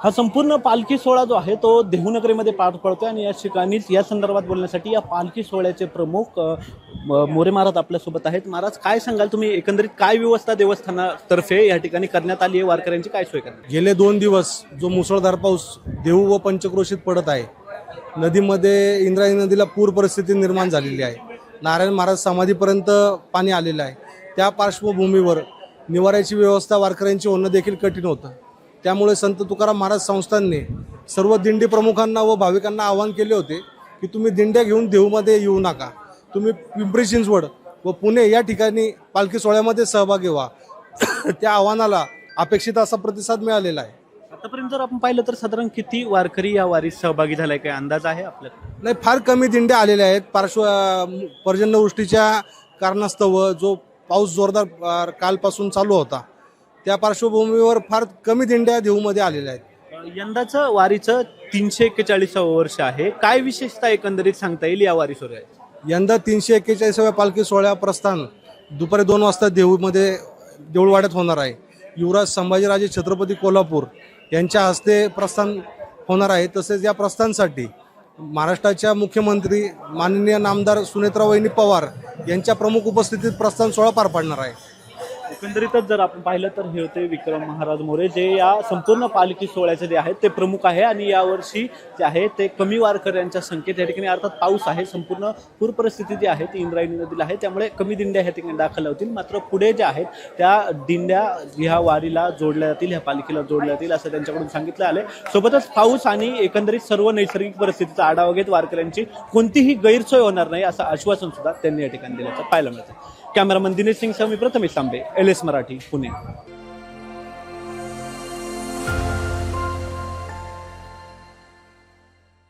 हा संपूर्ण पालखी सोहळा जो आहे तो देहूनगरीमध्ये पार पडतोय आणि या ठिकाणीच या संदर्भात बोलण्यासाठी या पालखी सोहळ्याचे प्रमुख मोरे महाराज आपल्यासोबत आहेत। महाराज, काय सांगाल तुम्ही, एकंदरीत काय व्यवस्था देवस्थानातर्फे या ठिकाणी करण्यात आली आहे, वारकऱ्यांची काय सोय करण्यात? गेले 2 दिवस जो मुसळधार पाऊस देहू व पंचक्रोशीत पडत आहे, नदीमध्ये इंद्रायणी नदीला पूर परिस्थिती निर्माण झालेली आहे। नारायण महाराज समाधीपर्यंत पाणी आलेलं आहे। त्या पार्श्वभूमीवर निवाऱ्याची व्यवस्था वारकऱ्यांची होणं देखील कठीण होतं। त्यामुळे संत तुकाराम महाराज संस्थानने सर्व दिंडी प्रमुखांना व भाविकांना आवाहन केले होते की तुम्ही दिंड्या घेऊन देहूमध्ये येऊ नका, तुम्ही पिंपरी चिंचवड व पुणे या ठिकाणी पालखी सोहळ्यामध्ये सहभागी व्हा। त्या आव्हानाला अपेक्षित असा प्रतिसाद मिळालेला आहे। आतापर्यंत जर आपण पाहिलं तर साधारण किती वारकरी या वारीत सहभागी झालाय, काय अंदाज आहे आपल्याला? नाही, फार कमी दिंड्या आलेल्या आहेत। पर्जन्यवृष्टीच्या कारणास्तव जो पाऊस जोरदार कालपासून चालू होता, त्या पार्श्वभूमीवर फार कमी दिंड्या देहूमध्ये आलेल्या आहेत। यंदाचं वारीचं 341 वर्ष आहे, काय विशेषता एकंदरीत सांगता येईल या वारी सोहळ्यात? यंदा 341व्या पालखी सोहळ्या प्रस्थान दुपारी 2 वाजता देहूमध्ये देऊळवाड्यात होणार आहे। युवराज संभाजीराजे छत्रपती कोल्हापूर यांच्या हस्ते प्रस्थान होणार आहे। तसेच या प्रस्थानासाठी महाराष्ट्राच्या मुख्यमंत्री माननीय नामदार सुनेत्रावहिनी पवार यांच्या प्रमुख उपस्थितीत प्रस्थान सोहळा पार पडणार आहे। एकंदरीतच जर आपण पाहिलं तर हे होते विक्रम महाराज मोरे, जे या संपूर्ण पालखी सोहळ्याचे जे आहेत ते प्रमुख आहे। आणि यावर्षी जे आहे ते कमी वारकऱ्यांच्या संख्येत या ठिकाणी, अर्थात पाऊस आहे, संपूर्ण पूर परिस्थिती जी आहे ती इंद्रायणी नदीला आहे, त्यामुळे कमी दिंड्या ह्या ठिकाणी दाखल होतील। मात्र पुढे ज्या आहेत त्या दिंड्या ह्या वारीला जोडल्या जातील, ह्या पालखीला जोडल्या जातील असं त्यांच्याकडून सांगितलं आलंय। सोबतच पाऊस आणि एकंदरीत सर्व नैसर्गिक परिस्थितीचा आढावा घेत वारकऱ्यांची कोणतीही गैरसोय होणार नाही असं आश्वासन सुद्धा त्यांनी या ठिकाणी दिल्याचं पाहायला मिळतं। कॅमेरामन दिनेश सिंग सह मी प्रथमेश तांबे, LS मराठी, पुणे।